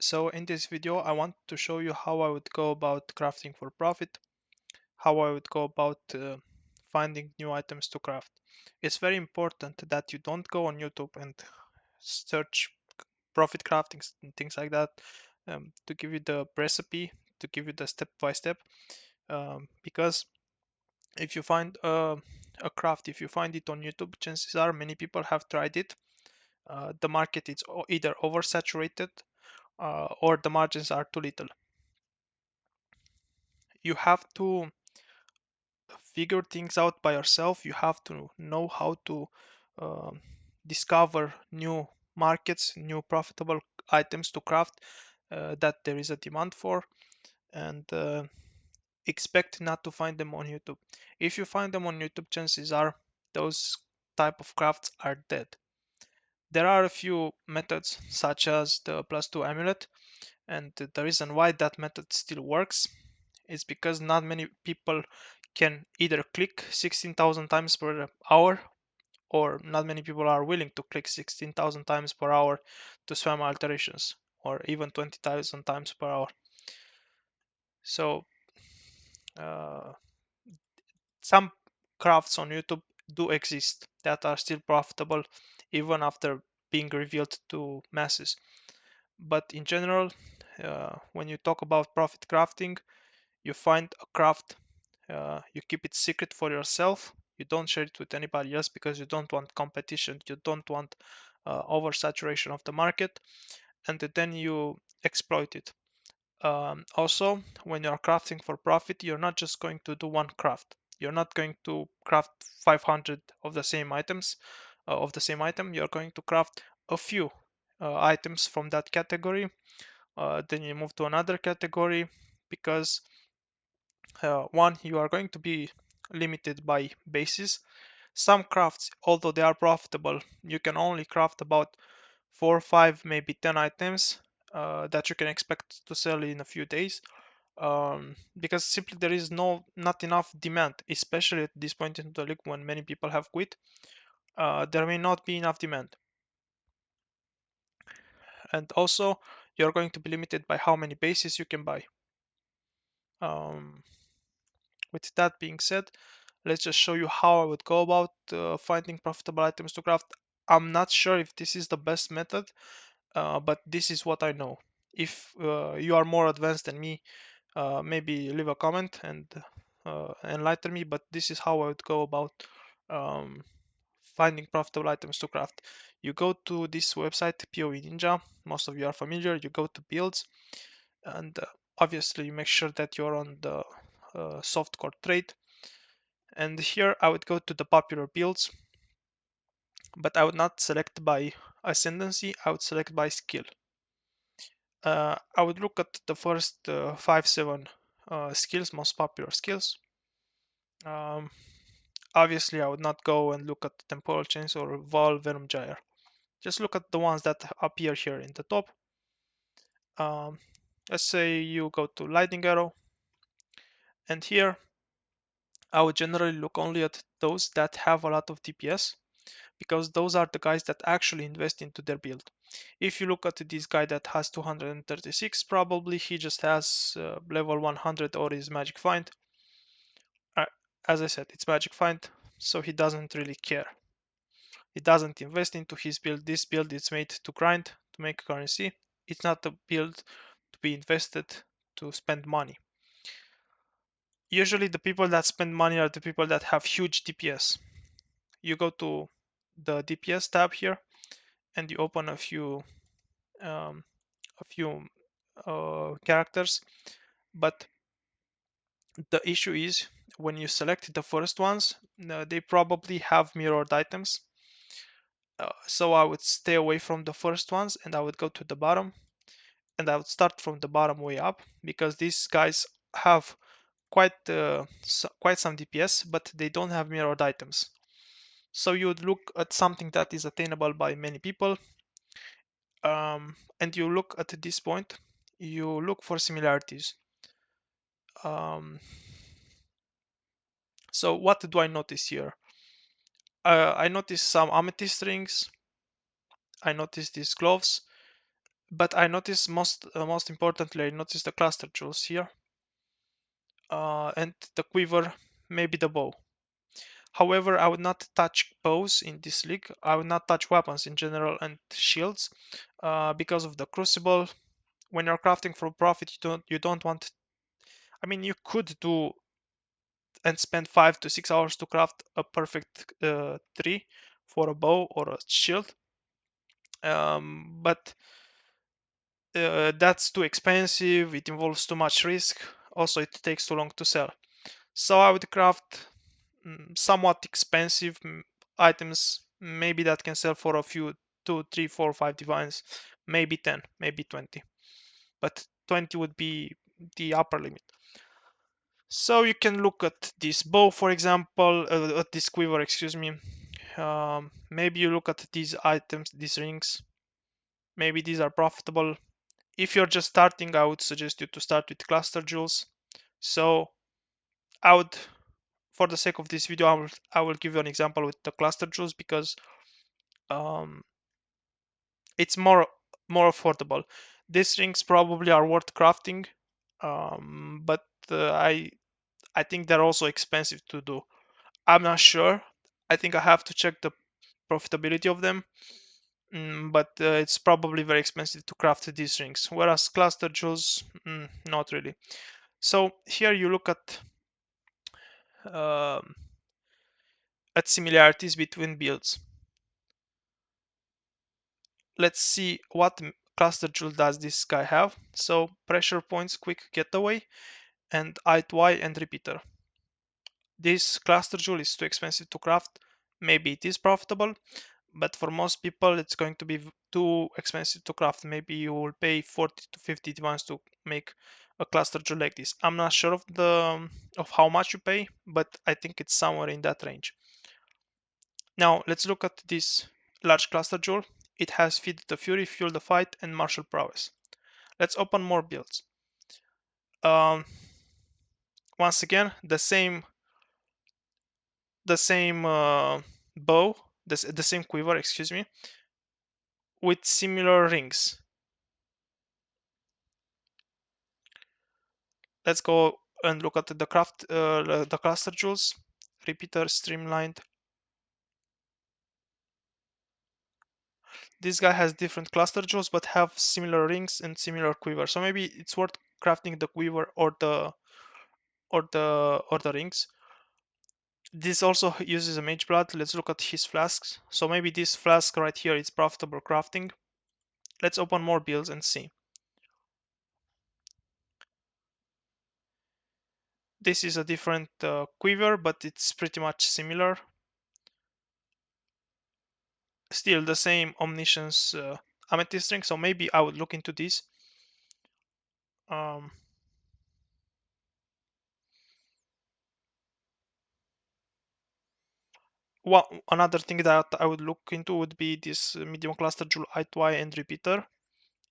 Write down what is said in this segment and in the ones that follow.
So in this video, I want to show you how I would go about crafting for profit, how I would go about finding new items to craft. It's very important that you don't go on YouTube and search profit crafting and things like that to give you the recipe, to give you the step by step. Because if you find a craft, if you find it on YouTube, chances are many people have tried it. The market is either oversaturated or the margins are too little. You have to figure things out by yourself. You have to know how to um discover new markets, new profitable items to craft that there is a demand for, and expect not to find them on YouTube. If you find them on YouTube, chances are those type of crafts are dead. There are a few methods such as the +2 amulet, and the reason why that method still works is because not many people can either click 16,000 times per hour, or not many people are willing to click 16,000 times per hour to spam alterations, or even 20,000 times per hour. So uh, some crafts on YouTube do exist that are still profitable even after being revealed to masses. But in general, when you talk about profit crafting, you find a craft, you keep it secret for yourself. You don't share it with anybody else because you don't want competition. You don't want oversaturation of the market, and then you exploit it. Also, when you're crafting for profit, you're not just going to do one craft. You're not going to craft 500 of the same items, of the same item. You're going to craft a few items from that category. Then you move to another category because one, you are going to be limited by bases. Some crafts, although they are profitable, you can only craft about 4, 5, maybe 10 items that you can expect to sell in a few days, because simply there is not enough demand, especially at this point in the league when many people have quit. There may not be enough demand, and also you're going to be limited by how many bases you can buy. Um, with that being said, let's just show you how I would go about finding profitable items to craft. I'm not sure if this is the best method, but this is what I know. If you are more advanced than me, maybe leave a comment and enlighten me, but this is how I would go about um, finding profitable items to craft. You go to this website, POE Ninja, most of you are familiar. You go to builds, and obviously you make sure that you're on the softcore trade. And here I would go to the popular builds, but I would not select by ascendancy, I would select by skill. I would look at the first 5-7 skills, most popular skills. Um, Obviously, I would not go and look at Temporal Chains or Val Venom Gyre. Just look at the ones that appear here in the top. Um, let's say you go to Lightning Arrow, and here I would generally look only at those that have a lot of DPS, because those are the guys that actually invest into their build. If you look at this guy that has 236, probably he just has level 100 or his magic find. Uh, as I said, it's magic find, so he doesn't really care. He doesn't invest into his build. This build is made to grind, to make currency. It's not a build to be invested to spend money. Usually the people that spend money are the people that have huge DPS. You go to the DPS tab here and you open um, a few characters, but the issue is when you select the first ones, they probably have mirrored items. So I would stay away from the first ones and I would go to the bottom, and I would start from the bottom way up, because these guys have quite some DPS, but they don't have mirrored items. So you would look at something that is attainable by many people, and you look at this point, you look for similarities. Um, so what do I notice here? I notice some amethyst rings. I notice these gloves. But I notice most importantly, I notice the cluster jewels here, and the quiver, maybe the bow. However, I would not touch bows in this league. I would not touch weapons in general and shields, because of the crucible. When you're crafting for profit, you don't want. I mean, you could do and spend 5 to 6 hours to craft a perfect tree for a bow or a shield, but that's too expensive. It involves too much risk. Also, it takes too long to sell. So I would craft somewhat expensive items, maybe that can sell for a few, two, three, four, five divines, maybe 10, maybe 20, but 20 would be the upper limit. So you can look at this bow, for example, at this quiver, excuse me. Maybe you look at these items, these rings. Maybe these are profitable. If you're just starting, I would suggest you to start with cluster jewels. So I would, for the sake of this video, I will give you an example with the cluster jewels because um, it's more affordable. These rings probably are worth crafting, but I think they're also expensive to do. I'm not sure. I think I have to check the profitability of them, but it's probably very expensive to craft these rings. Whereas cluster jewels, not really. So here you look um, at similarities between builds. Let's see what cluster jewel does this guy have. So pressure points, quick getaway, and I2Y and repeater. This cluster jewel is too expensive to craft. Maybe it is profitable, but for most people it's going to be too expensive to craft. Maybe you will pay 40 to 50 divines to make a cluster jewel like this. I'm not sure of how much you pay, but I think it's somewhere in that range. Now let's look at this large cluster jewel. It has Feed the Fury, Fuel the Fight, and Martial Prowess. Let's open more builds. Um, Once again, the same bow, the same quiver, excuse me, with similar rings. Let's go and look at the cluster jewels. Repeater, streamlined. This guy has different cluster jewels, but have similar rings and similar quiver. So maybe it's worth crafting the quiver or the rings. This also uses a mage blood. Let's look at his flasks. So maybe this flask right here is profitable crafting. Let's open more builds and see. This is a different quiver, but it's pretty much similar. Still the same omniscience amethyst ring, so maybe I would look into this. Um, Another thing that I would look into would be this medium cluster jewel I2Y and repeater.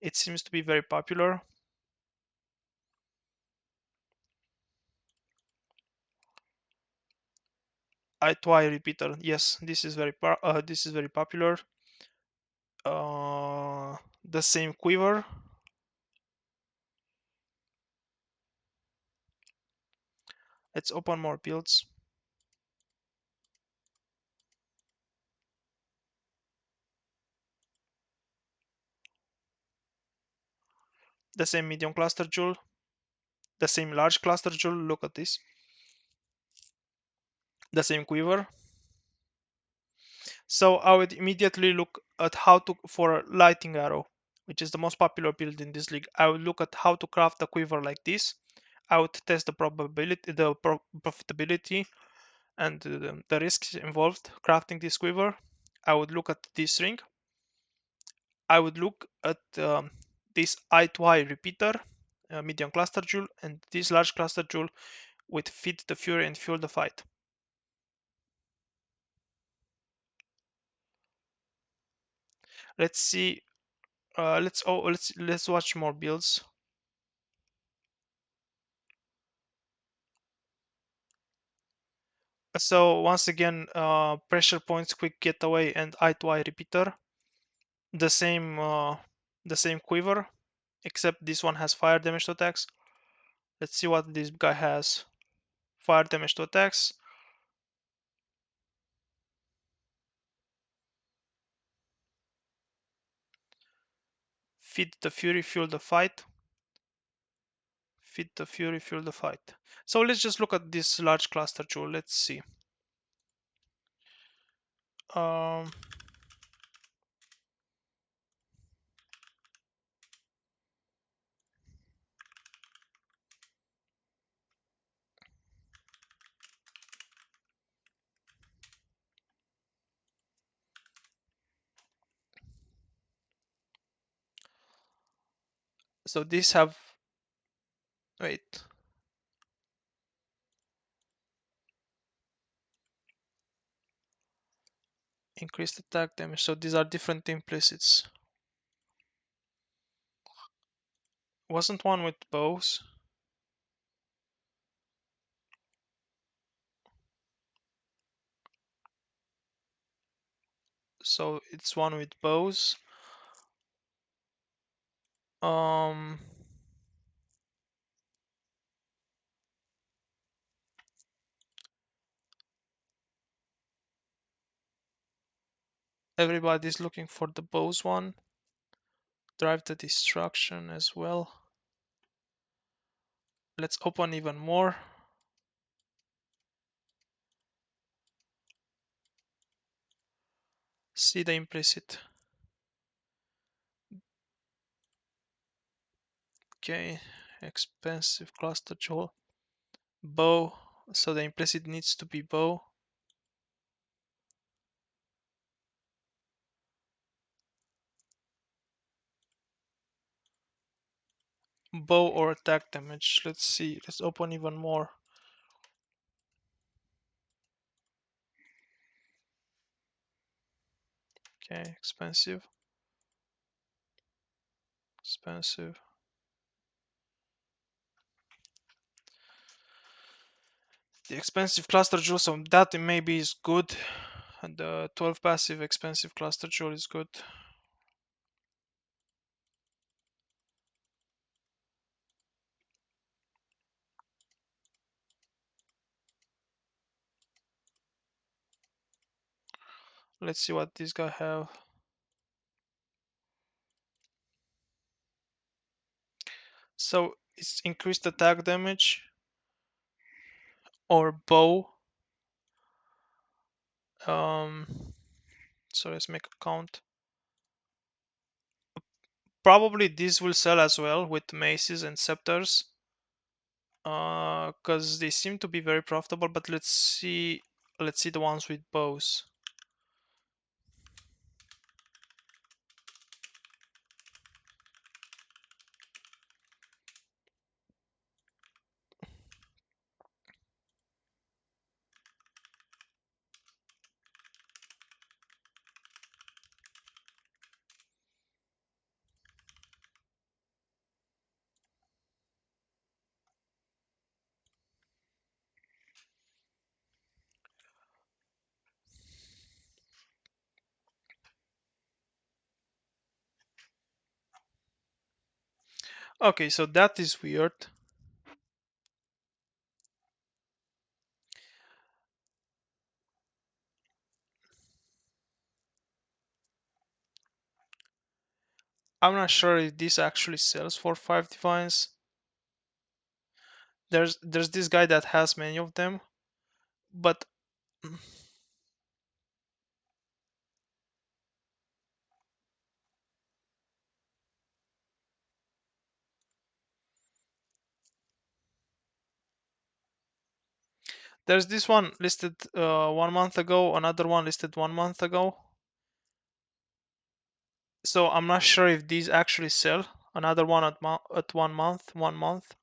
It seems to be very popular. I2Y repeater, yes, this is very popular. The same quiver. Let's open more builds. The same medium cluster jewel, the same large cluster jewel. Look at this. The same quiver. So I would immediately look at how to for a lighting arrow, which is the most popular build in this league. I would look at how to craft a quiver like this. I would test the probability, the profitability, and the risks involved crafting this quiver. I would look at this ring. I would look at this I2I repeater, medium cluster jewel, and this large cluster jewel with Feed the Fury and Fuel the Fight. Let's see. Let's watch more builds. So once again, pressure points, quick getaway, and I2I repeater. The same the same quiver, except this one has fire damage to attacks. Let's see what this guy has. Fire damage to attacks. Feed the fury, fuel the fight. Feed the fury, fuel the fight. So let's just look at this large cluster jewel. Let's see. Um, so these have, wait, increased attack damage. So these are different implicits. Wasn't one with bows? So it's one with bows. Um, everybody's looking for the bows one. Drive the destruction as well. Let's open even more. See the implicit. Okay, expensive cluster jewel. Bow. So the implicit needs to be bow. Bow or attack damage. Let's see. Let's open even more. Okay, expensive. Expensive. The expensive cluster jewel, so that maybe is good. And the 12 passive expensive cluster jewel is good. Let's see what this guy have. So it's increased attack damage or bow. So let's make a count. Probably this will sell as well with maces and scepters, because they seem to be very profitable. But let's see the ones with bows. Okay, so that is weird. I'm not sure if this actually sells for 5 divines. There's this guy that has many of them, but there's this one listed 1 month ago, another one listed 1 month ago. So I'm not sure if these actually sell. Another one at 1 month, 1 month.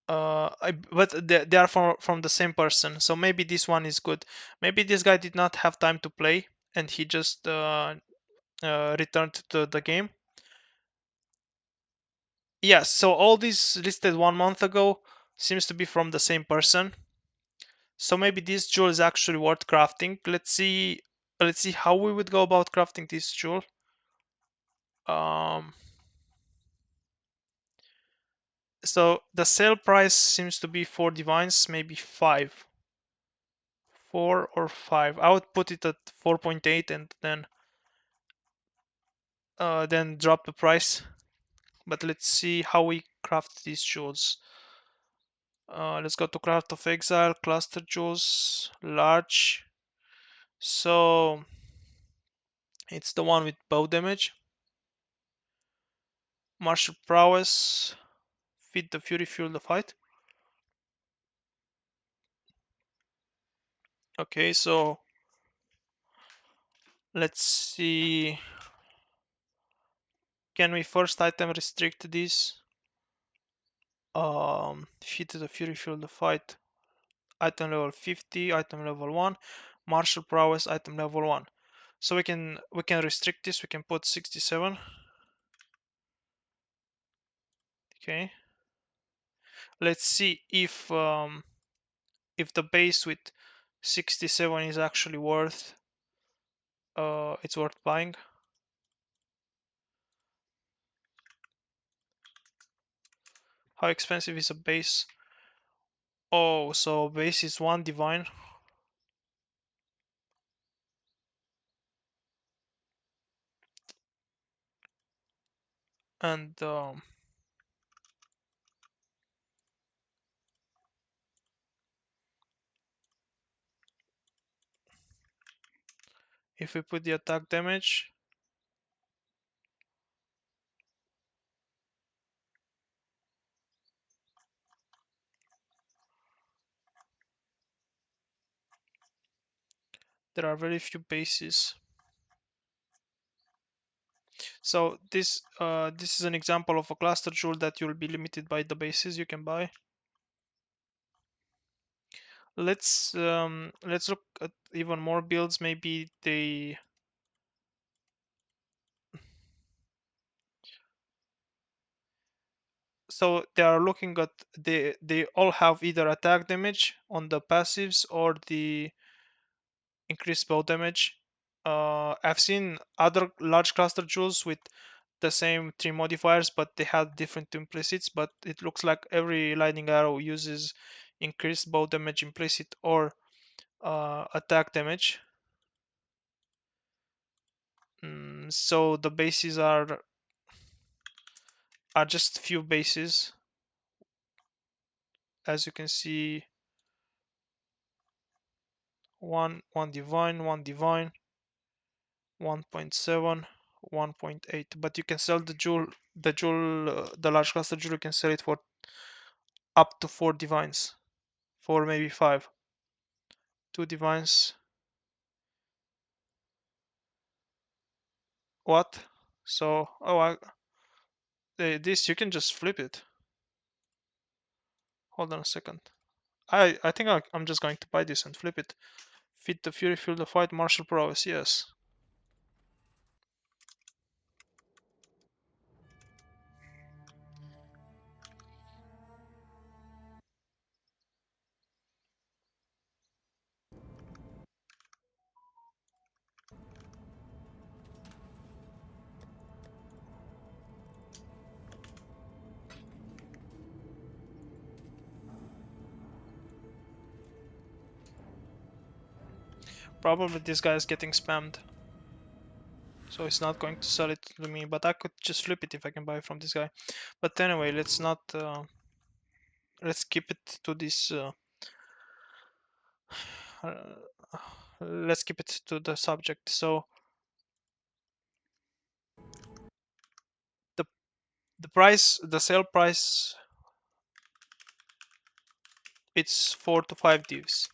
But they are from the same person. So maybe this one is good. Maybe this guy did not have time to play and he just returned to the game. Yes. So all these listed 1 month ago seems to be from the same person. So maybe this jewel is actually worth crafting. Let's see how we would go about crafting this jewel. Um, so the sale price seems to be 4 divines, maybe 5. 4 or 5. I would put it at 4.8 and then drop the price. But let's see how we craft these jewels. Let's go to craft of exile, cluster jewels, large. So it's the one with bow damage. Martial prowess, feed the fury, fuel the fight. Okay, so let's see. Can we first item restrict this? Feed the fury, fuel the fight. Item level 50, item level 1, martial prowess, item level 1. So we can restrict this. We can put 67. Okay. Let's see if the base with 67 is actually worth it's worth buying. How expensive is a base? Oh, so base is 1 divine. And if we put the attack damage, there are very few bases. So this is an example of a cluster jewel that you'll be limited by the bases you can buy. Let's look at even more builds. Maybe they so they are looking at they all have either attack damage on the passives or the increased bow damage. I've seen other large cluster jewels with the same 3 modifiers, but they had different implicits. But it looks like every lightning arrow uses increased bow damage implicit or attack damage. So the bases are just few bases, as you can see. One divine, 1.7, 1.8. But you can sell the large cluster jewel. You can sell it for up to 4 divines, 4 maybe 5. 2 divines. What? So this you can just flip it. Hold on a second. I think I'm just going to buy this and flip it. Fit the fury, fuel the fight, martial prowess. Yes. Probably this guy is getting spammed, so it's not going to sell it to me. But I could just flip it if I can buy from this guy. But anyway, let's not. Let's keep it to this. Uh, let's keep it to the subject. So the the sale price, it's 4 to 5 divs.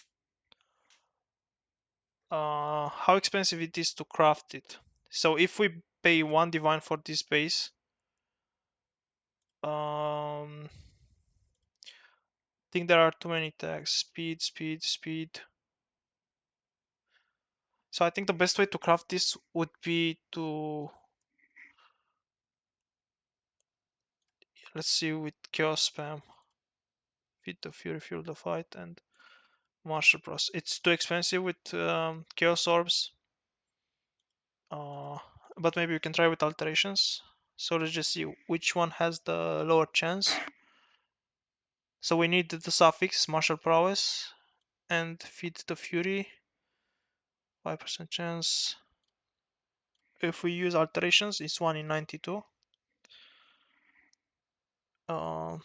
How expensive it is to craft it? So if we pay 1 divine for this base, I think there are too many tags. Speed, speed, speed. So I think the best way to craft this would be to, let's see, with chaos spam, feed the fury, fuel the fight, and martial pros. It's too expensive with chaos orbs, uh, but maybe we can try with alterations. So let's just see which one has the lower chance. So we need the suffix martial prowess and feed the fury. 5% chance. If we use alterations, it's 1 in 92. Uh,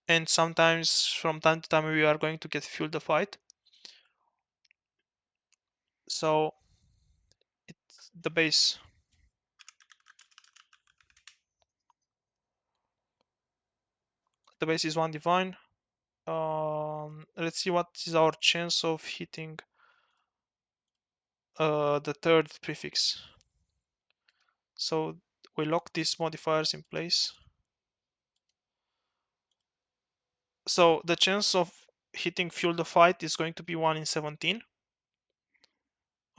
and sometimes from time to time we are going to get fuel the fight. So it's the base. The base is 1 divine. Let's see what is our chance of hitting the third prefix. So we lock these modifiers in place. So the chance of hitting fuel the fight is going to be 1 in 17.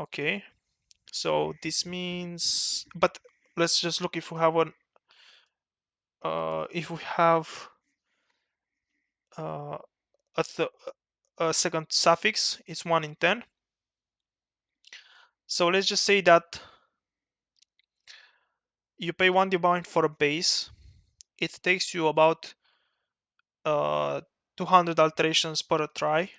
Okay, so this means, but let's just look if we have uh, a, a second suffix, it's 1 in 10. So let's just say that you pay 1 divine for a base. It takes you about uh, 200 alterations per try.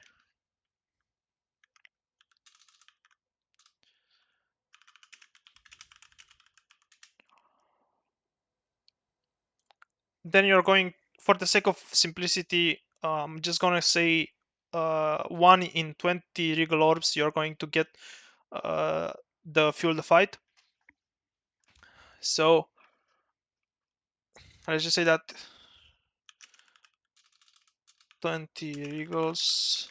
Then you're going, for the sake of simplicity, I'm just gonna say 1 in 20 regal orbs you're going to get the fuel the fight. So let's just say that 20 regals,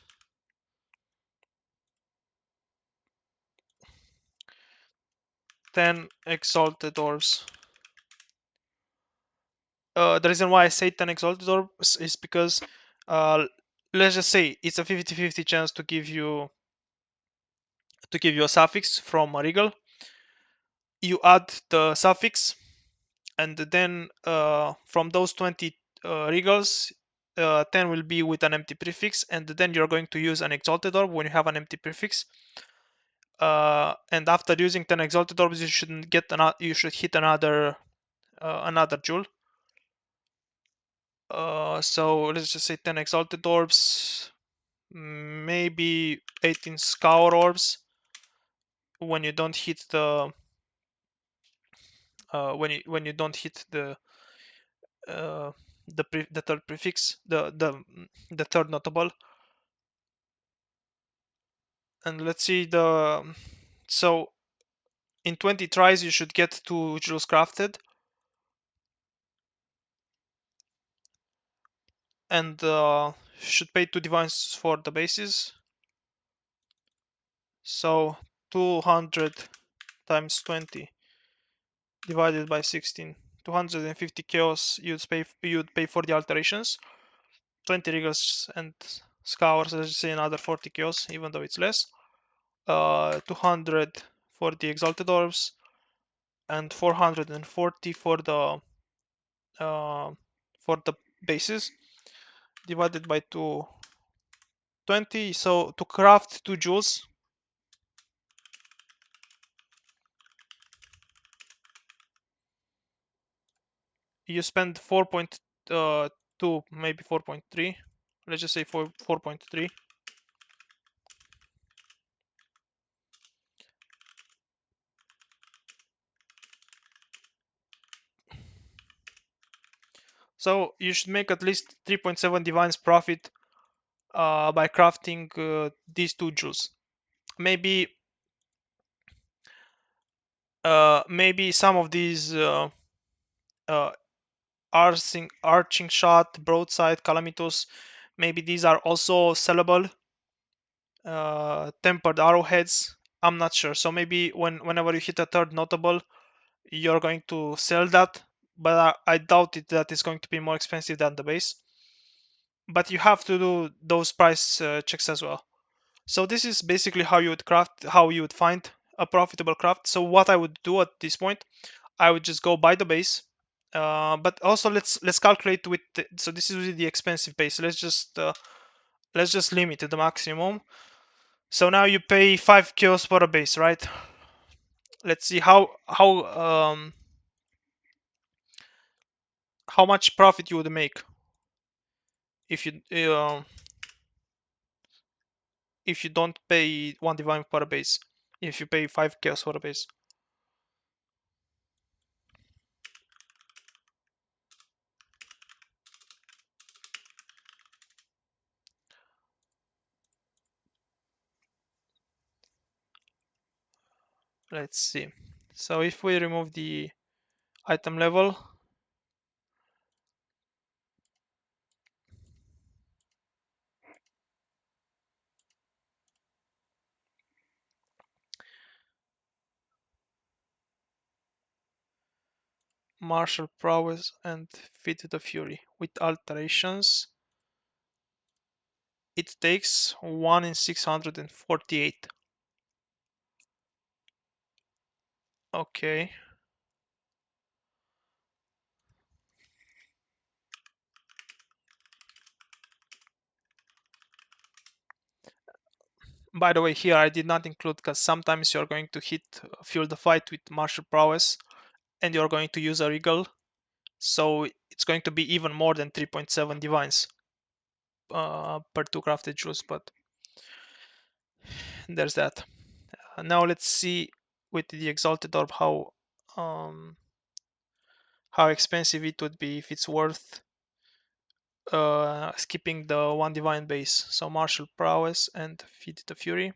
10 exalted orbs. The reason why I say 10 exalted orbs is because uh, let's just say it's a 50-50 chance to give you a suffix from a regal. You add the suffix, and then from those 20 regals, 10 will be with an empty prefix, and then you're going to use an exalted orb when you have an empty prefix. And after using 10 exalted orbs, you should hit another jewel. So let's just say 10 exalted orbs, maybe 18 scour orbs when you don't hit the when you don't hit uh, the third prefix, the third notable. And let's see so in 20 tries you should get 2 jewels crafted, and should pay 2 divines for the bases. So 200 times 20 divided by 16, 250 chaos you'd pay for the alterations, 20 regals and scours, let's say another 40 chaos, even though it's less. 200 for the exalted orbs, and 440 uh, for the bases, divided by 220. So to craft 2 jewels, you spend 4.2, maybe 4.3. Let's just say 4.3. So you should make at least 3.7 divines profit by crafting these 2 jewels. Maybe some of these uh, arching shot, broadside, calamitous, maybe these are also sellable. Tempered arrowheads, I'm not sure. So maybe whenever you hit a third notable, you're going to sell that, but I doubt it that it's going to be more expensive than the base. But you have to do those price checks as well. So this is basically how you would find a profitable craft. So what I would do at this point, I would just go buy the base. But also let's calculate so this is really the expensive base. Let's just limit to the maximum. So now you pay 5 kills for a base, right? Let's see how how much profit you would make uh, if you don't pay one divine for a base. If you pay 5 chaos for a base. Let's see. So if we remove the item level, martial prowess and fit the fury with alterations, it takes 1 in 648. Okay. By the way, here I did not include because sometimes you're going to hit fuel the fight with martial prowess and you're going to use a regal, so it's going to be even more than 3.7 divines per 2 crafted jewels, but there's that. Now let's see with the exalted orb um, how expensive it would be, if it's worth skipping the one divine base. So martial prowess and feed the fury.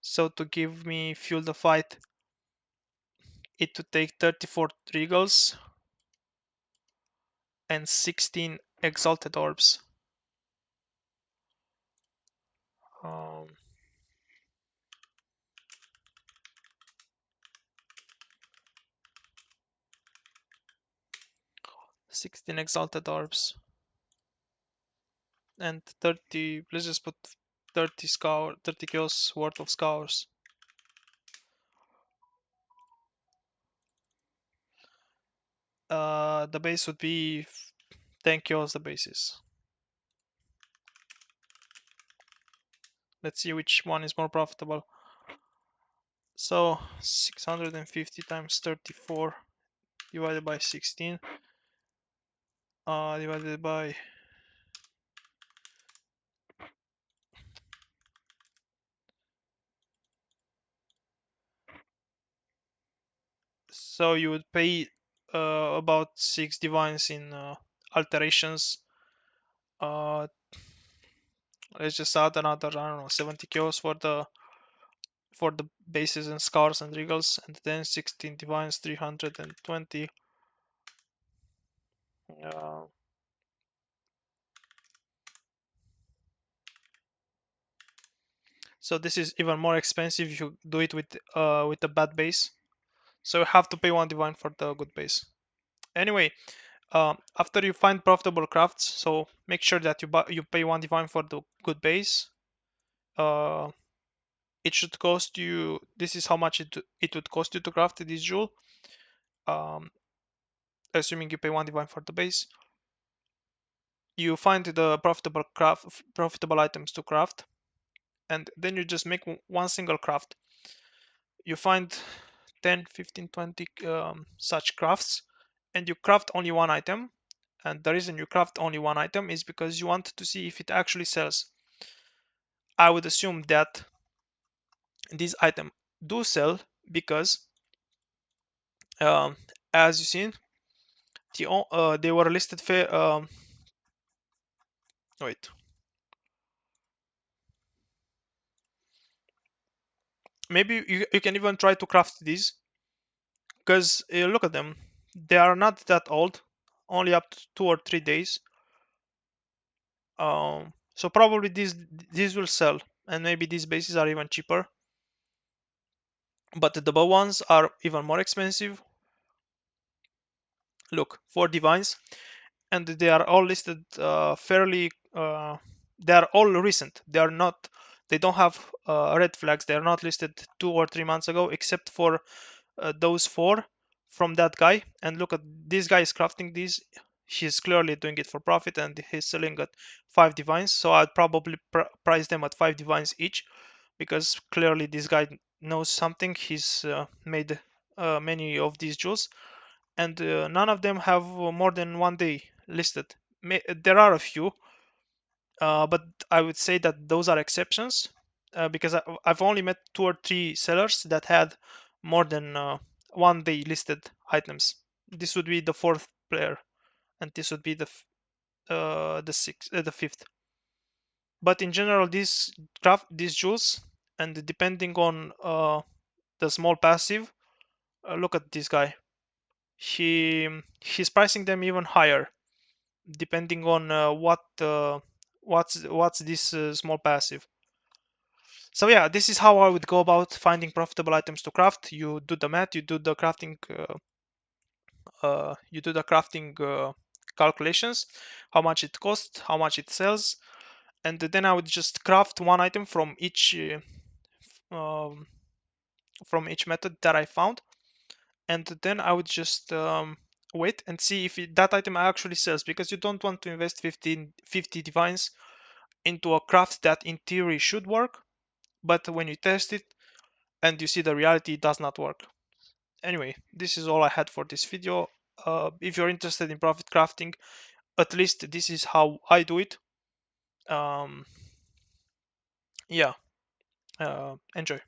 So to give me fuel the fight, it would take 34 regals and 16 exalted orbs. Um, 16 exalted orbs and 30. Let's just put 30 kills worth of scours. The base would be 10 kills. The bases. Let's see which one is more profitable. So 650 times 34 divided by 16 divided by, so you would pay about 6 divines in alterations. Let's just add another, I don't know, 70 kills for the bases and scars and regals, and then 16 divines, 320. uh, so this is even more expensive if you do it with a bad base, so you have to pay one divine for the good base. Anyway, after you find profitable crafts, so make sure that you pay one divine for the good base. uh, it should cost you, this is how much it would cost you to craft this jewel, um, assuming you pay one divine for the base. You find the profitable items to craft, and then you just make one single craft. You find 10, 15, 20 such crafts, and you craft only one item. And the reason you craft only one item is because you want to see if it actually sells. I would assume that these items do sell because, um, as you seen, they were listed fair. Wait, maybe you can even try to craft these, because look at them. They are not that old, only up to 2 or 3 days. So probably these will sell, and maybe these bases are even cheaper. But the double ones are even more expensive. Look, 4 divines, and they are all listed fairly. They are all recent. They are not. They don't have red flags. They are not listed 2 or 3 months ago, except for those 4 from that guy. And look at this guy is crafting these. He's clearly doing it for profit, and he's selling at 5 divines. So I'd probably price them at 5 divines each, because clearly this guy knows something. He's made many of these jewels, and none of them have more than 1 day listed. There are a few, but I would say that those are exceptions, because I've only met 2 or 3 sellers that had more than 1 day listed items. This would be the fourth player, and this would be the fifth. But in general, these jewels, and depending on the small passive, look at this guy. He's pricing them even higher, depending on what's this small passive. So yeah, this is how I would go about finding profitable items to craft. You do the math, you do the crafting calculations, how much it costs, how much it sells, and then I would just craft one item um, from each method that I found, and then I would just wait and see if that item actually sells, because you don't want to invest 50 divines into a craft that in theory should work, but when you test it and you see the reality, it does not work. Anyway, this is all I had for this video. If you're interested in profit crafting, at least this is how I do it. Yeah, enjoy.